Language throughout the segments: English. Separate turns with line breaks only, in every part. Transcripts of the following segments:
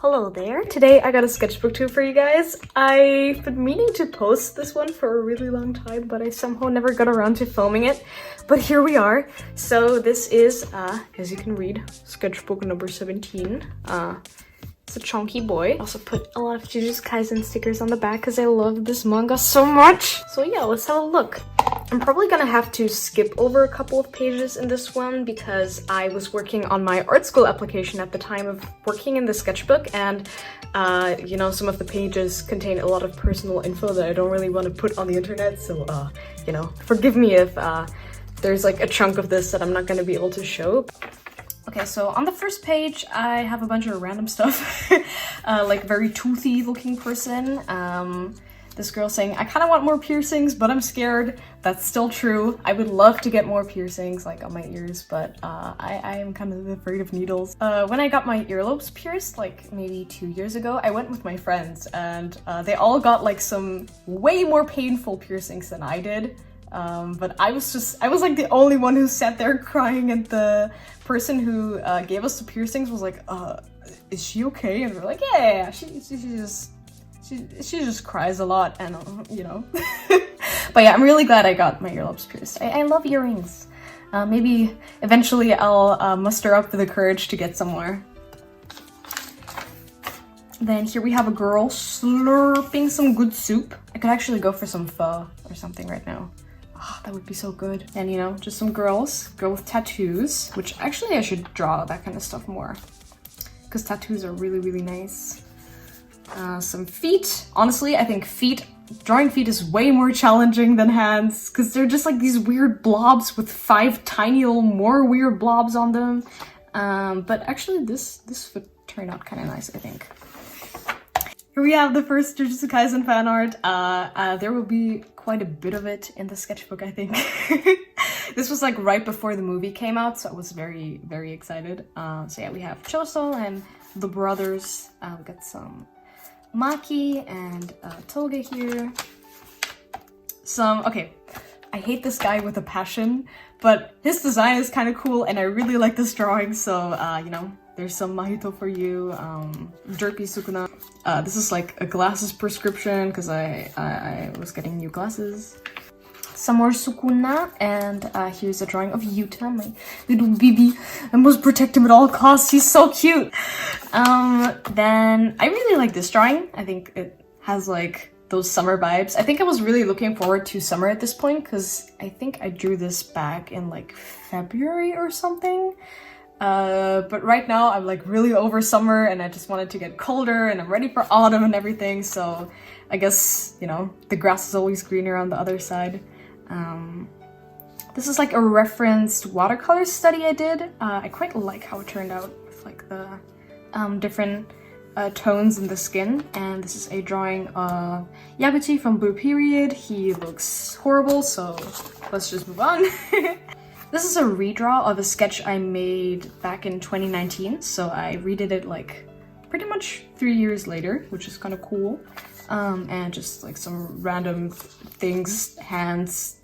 Hello there. Today I got a sketchbook tube for you guys. I've been meaning to post this one for a really long time, but I somehow never got around to filming it. But here we are. So this is, as you can read, sketchbook number 17. It's a chunky boy. I also put a lot of Jujutsu Kaisen stickers on the back because I love this manga so much. So yeah, let's have a look. I'm probably gonna have to skip over a couple of pages in this one because I was working on my art school application at the time of working in the sketchbook, and you know, some of the pages contain a lot of personal info that I don't really want to put on the internet, so you know, forgive me if there's like a chunk of this that I'm not gonna be able to show. Okay, so on the first page, I have a bunch of random stuff, like very toothy looking person. This girl saying, I kind of want more piercings, but I'm scared. That's still true. I would love to get more piercings, like on my ears, but I am kind of afraid of needles. When I got my earlobes pierced, like maybe 2 years ago, I went with my friends, and they all got like some way more painful piercings than I did. But I was like the only one who sat there crying, and the person who gave us the piercings was like, is she okay? And we're like, yeah, she just cries a lot, and you know. But yeah, I'm really glad I got my earlobes pierced. I love earrings. Maybe eventually I'll muster up the courage to get some more. Then here we have a girl slurping some good soup. I could actually go for some pho or something right now. Oh, that would be so good. And you know, just some girl with tattoos, which actually I should draw that kind of stuff more, because tattoos are really, really nice. Some feet. Honestly, I think drawing feet is way more challenging than hands, because they're just like these weird blobs with 5 tiny little more weird blobs on them. But actually this would turn out kind of nice, I think. Here we have the first Jujutsu Kaisen fan art. There will be quite a bit of it in the sketchbook, I think. This was like right before the movie came out, so I was very, very excited. So yeah, we have Choso and the brothers. We got some Maki and Toge here. Okay, I hate this guy with a passion, but his design is kind of cool, and I really like this drawing, so you know, there's some Mahito for you. Derpy Sukuna. This is like a glasses prescription because I was getting new glasses. Some more Sukuna, and here's a drawing of Yuta, my little baby. I must protect him at all costs. He's so cute. Then I really like this drawing. I think it has like those summer vibes. I think I was really looking forward to summer at this point because I think I drew this back in like February or something. But right now I'm like really over summer, and I just wanted to get colder, and I'm ready for autumn and everything. So I guess, you know, the grass is always greener on the other side. This is like a referenced watercolor study I did. I quite like how it turned out with like the different tones in the skin. And this is a drawing of Yaguchi from Blue Period. He looks horrible, so let's just move on. This is a redraw of a sketch I made back in 2019, so I redid it like pretty much 3 years later, which is kind of cool. And just like some random things, hands,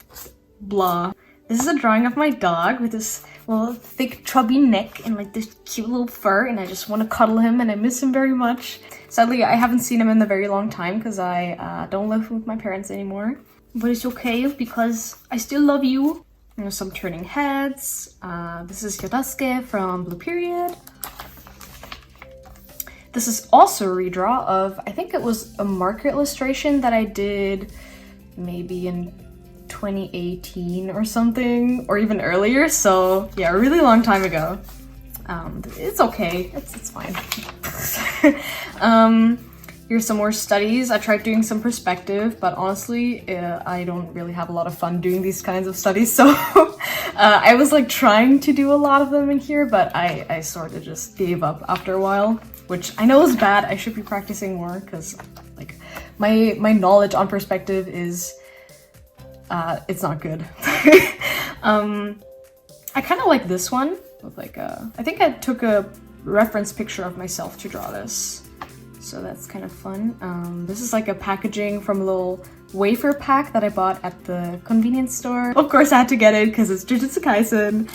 blah. This is a drawing of my dog with this little thick chubby neck and like this cute little fur, and I just want to cuddle him, and I miss him very much. Sadly, I haven't seen him in a very long time because I don't live with my parents anymore. But it's okay because I still love you. There's some turning heads. This is Yodasuke from Blue Period. This is also a redraw of, I think it was a marker illustration that I did maybe in 2018 or something, or even earlier. So yeah, a really long time ago. It's okay, it's fine. Here's some more studies. I tried doing some perspective, but honestly, I don't really have a lot of fun doing these kinds of studies, so I was like trying to do a lot of them in here, but I sort of just gave up after a while, which I know is bad. I should be practicing more because like my knowledge on perspective is it's not good. I kind of like this one with like I think I took a reference picture of myself to draw this. So that's kind of fun. This is like a packaging from a little wafer pack that I bought at the convenience store. Of course I had to get it because it's Jujutsu Kaisen.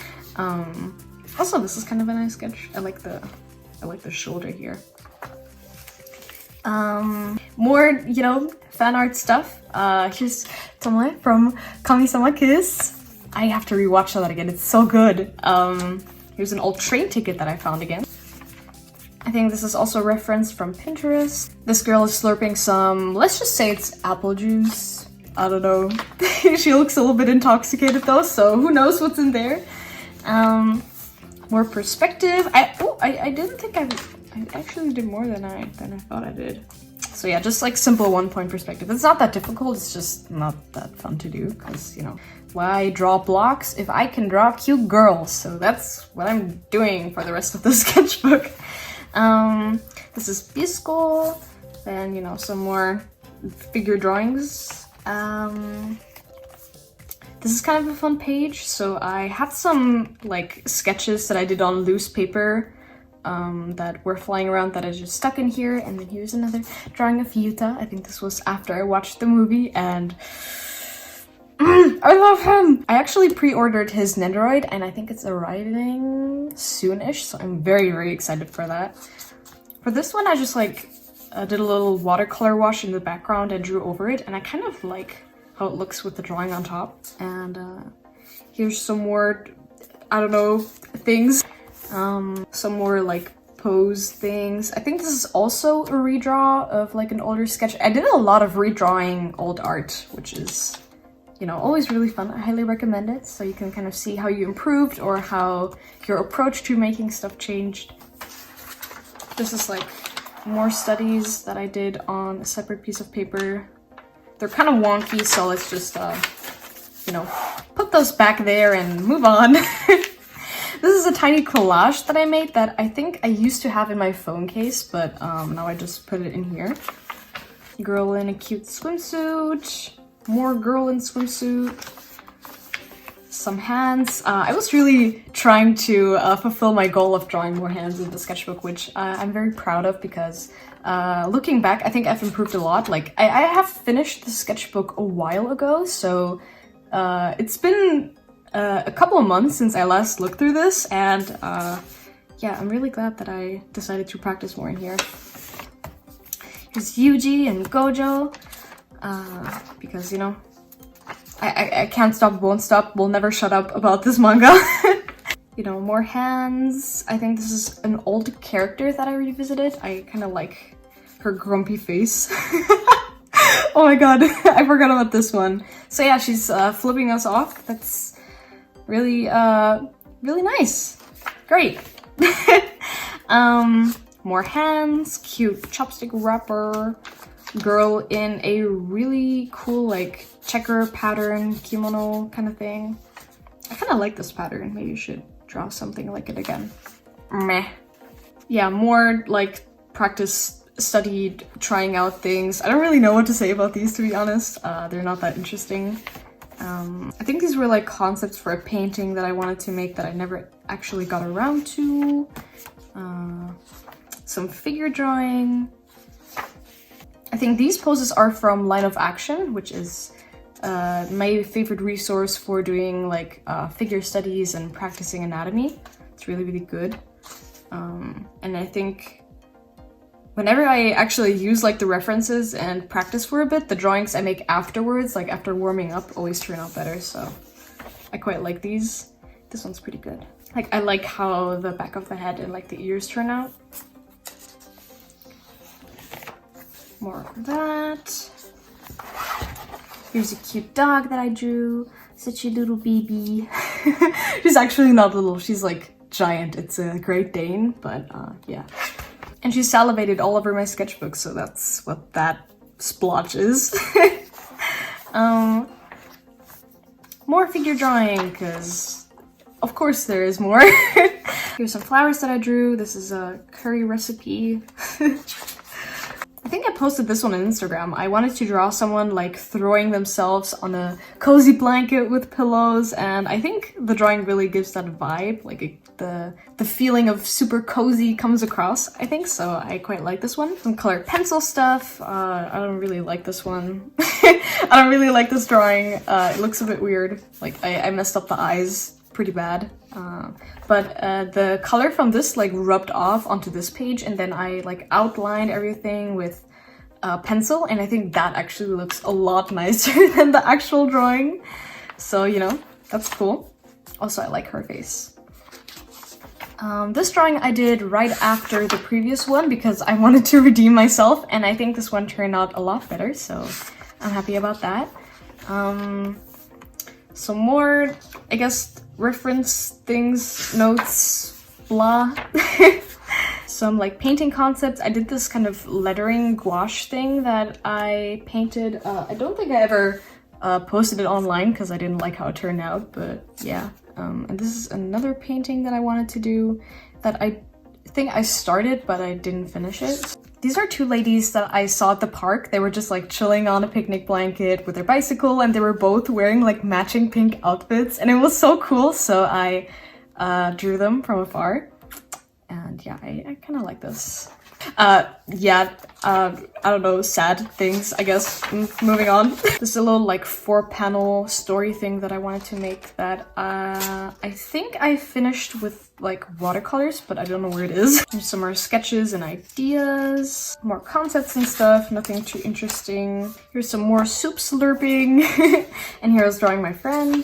Also, this is kind of a nice sketch. I like the shoulder here. More, you know, fan art stuff. Here's Tomoe from Kami-sama Kiss. I have to rewatch that again, it's so good. Here's an old train ticket that I found again. I think this is also a reference from Pinterest. This girl is slurping some, let's just say it's apple juice. I don't know. She looks a little bit intoxicated though, so who knows what's in there. More perspective. I didn't think I actually did more than I thought I did. So yeah, just like simple 1-point perspective. It's not that difficult, it's just not that fun to do because, you know, why draw blocks if I can draw cute girls? So that's what I'm doing for the rest of the sketchbook. This is Bisco, then, you know, some more figure drawings. This is kind of a fun page. So I have some like sketches that I did on loose paper that were flying around that I just stuck in here. And then here's another drawing of Yuta. I think this was after I watched the movie and I love him! I actually pre-ordered his Nendoroid and I think it's arriving soonish, so I'm very, very excited for that. For this one, I just like did a little watercolor wash in the background and drew over it, and I kind of like how it looks with the drawing on top. And here's some more, I don't know, things. Some more like pose things. I think this is also a redraw of like an older sketch. I did a lot of redrawing old art, which is, you know, always really fun. I highly recommend it, so you can kind of see how you improved or how your approach to making stuff changed. This is like more studies that I did on a separate piece of paper. They're kind of wonky, so let's just, you know, put those back there and move on. This is a tiny collage that I made that I think I used to have in my phone case, but now I just put it in here. Girl in a cute swimsuit. More girl in swimsuit, some hands. I was really trying to fulfill my goal of drawing more hands in the sketchbook, which I'm very proud of because looking back, I think I've improved a lot. Like, I have finished the sketchbook a while ago, so it's been a couple of months since I last looked through this, and yeah, I'm really glad that I decided to practice more in here. Here's Yuji and Gojo. Because, you know, I can't stop, won't stop, will never shut up about this manga. You know, more hands. I think this is an old character that I revisited. I kind of like her grumpy face. Oh my god, I forgot about this one. So yeah, she's flipping us off. That's really, really nice. Great. More hands, cute chopstick wrapper. Girl in a really cool like checker pattern kimono kind of thing. I kind of like this pattern. Maybe you should draw something like it again. Meh. Yeah, more like practice, studied, trying out things. I don't really know what to say about these, to be honest. They're not that interesting. I think these were like concepts for a painting that I wanted to make that I never actually got around to. Some figure drawing. I think these poses are from Line of Action, which is my favorite resource for doing like figure studies and practicing anatomy. It's really, really good. And I think whenever I actually use like the references and practice for a bit, the drawings I make afterwards, like after warming up, always turn out better. So I quite like these. This one's pretty good. Like, I like how the back of the head and like the ears turn out. More of that. Here's a cute dog that I drew. Such a little baby. She's actually not little, she's like giant. It's a Great Dane, but yeah. And she salivated all over my sketchbook, so that's what that splotch is. More figure drawing, because of course there is more. Here's some flowers that I drew. This is a curry recipe. I think I posted this one on Instagram. I wanted to draw someone like throwing themselves on a cozy blanket with pillows, and I think the drawing really gives that vibe. Like the feeling of super cozy comes across, I think, so I quite like this one. Some colored pencil stuff. I don't really like this one. I don't really like this drawing. It looks a bit weird. Like I messed up the eyes pretty bad. But the color from this like rubbed off onto this page, and then I like outlined everything with pencil, and I think that actually looks a lot nicer than the actual drawing. So, you know, that's cool. Also, I like her face. This drawing I did right after the previous one because I wanted to redeem myself, and I think this one turned out a lot better, so I'm happy about that. Some more, I guess, reference things, notes, blah. Some like painting concepts. I did this kind of lettering gouache thing that I painted. I don't think I ever posted it online because I didn't like how it turned out, but yeah. And this is another painting that I wanted to do that I think I started, but I didn't finish it. These are two ladies that I saw at the park. They were just like chilling on a picnic blanket with their bicycle, and they were both wearing like matching pink outfits, and it was so cool. So I drew them from afar, and yeah, I kind of like this. I don't know, sad things, I guess. Moving on. This is a little like 4-panel story thing that I wanted to make that I think I finished with like watercolors, but I don't know where it is. There's some more sketches and ideas, more concepts and stuff, nothing too interesting. Here's some more soup slurping, and here I was drawing my friend.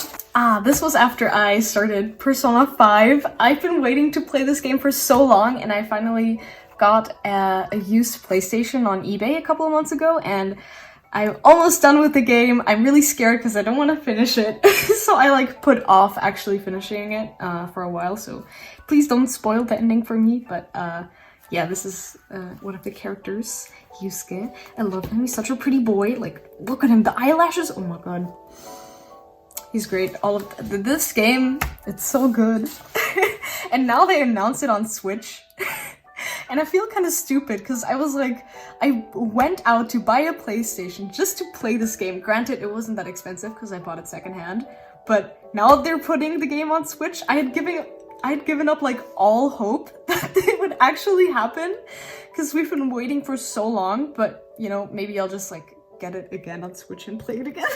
This was after I started Persona 5. I've been waiting to play this game for so long, and I finally got a used PlayStation on eBay a couple of months ago, and I'm almost done with the game. I'm really scared because I don't want to finish it. So I like put off actually finishing it for a while, so please don't spoil the ending for me. But yeah, this is one of the characters, Yusuke. I love him. He's such a pretty boy. Like, look at him, the eyelashes. Oh my god. He's great. All of this game, it's so good. And now they announced it on Switch. And I feel kind of stupid because I was like, I went out to buy a PlayStation just to play this game. Granted, it wasn't that expensive because I bought it secondhand. But now they're putting the game on Switch. I had given up like all hope that it would actually happen because we've been waiting for so long. But you know, maybe I'll just like get it again on Switch and play it again.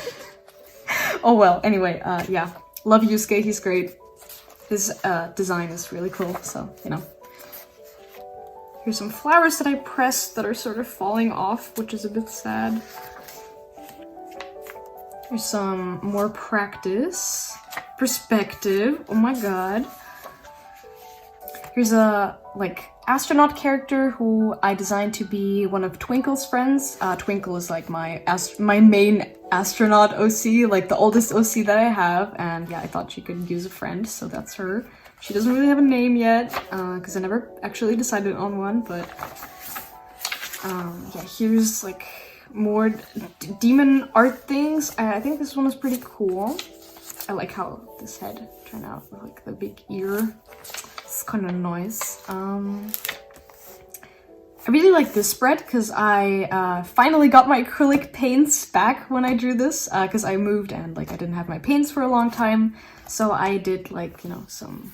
Oh well. Anyway, yeah, love Yusuke. He's great. His design is really cool. So you know. Here's some flowers that I pressed that are sort of falling off, which is a bit sad. Here's some more practice. Perspective. Oh my god. Here's a, like, astronaut character who I designed to be one of Twinkle's friends. Twinkle is like my main astronaut OC, like the oldest OC that I have. And yeah, I thought she could use a friend, so that's her. She doesn't really have a name yet, because I never actually decided on one, but yeah, here's like more demon art things. I think this one is pretty cool. I like how this head turned out with like the big ear. It's kind of nice. I really like this spread because I finally got my acrylic paints back when I drew this, because I moved and like I didn't have my paints for a long time. So I did like, you know, some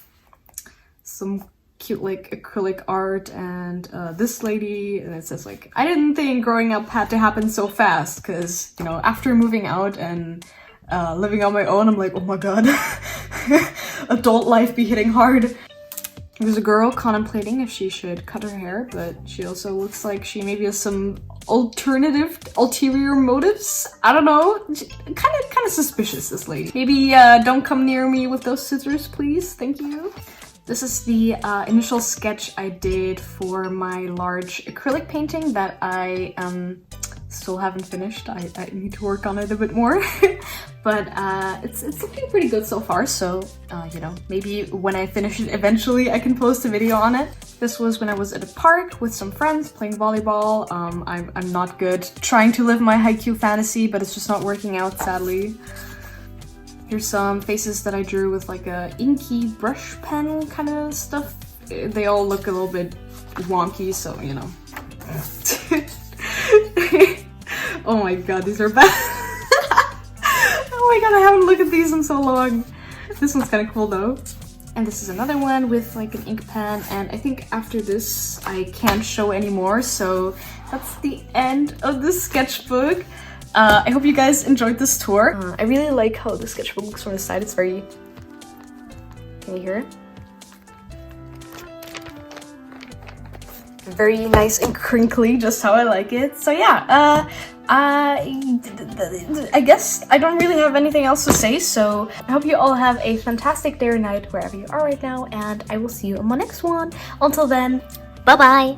cute like acrylic art, and this lady, and it says like, I didn't think growing up had to happen so fast, because you know, after moving out and living on my own, I'm like, oh my god, adult life be hitting hard. There's a girl contemplating if she should cut her hair, but she also looks like she maybe has some ulterior motives. I don't know. Kind of suspicious, this lady. Maybe don't come near me with those scissors, please. Thank you. This is the initial sketch I did for my large acrylic painting that I still haven't finished. I need to work on it a bit more. But it's looking pretty good so far, so you know, maybe when I finish it eventually I can post a video on it. This was when I was at a park with some friends playing volleyball. I'm not good trying to live my haiku fantasy, but it's just not working out, sadly. Here's some faces that I drew with like a inky brush pen kind of stuff. They all look a little bit wonky, so you know. Oh my god, these are bad. Oh my god, I haven't looked at these in so long. This one's kind of cool though. And this is another one with like an ink pen, and I think after this I can't show anymore, so that's the end of the sketchbook. I hope you guys enjoyed this tour. I really like how the sketchbook looks from the side. It's very... Can you hear it? very nice and crinkly, just how I like it. So yeah, I guess I don't really have anything else to say, so I hope you all have a fantastic day or night wherever you are right now, and I will see you on my next one. Until then, bye bye!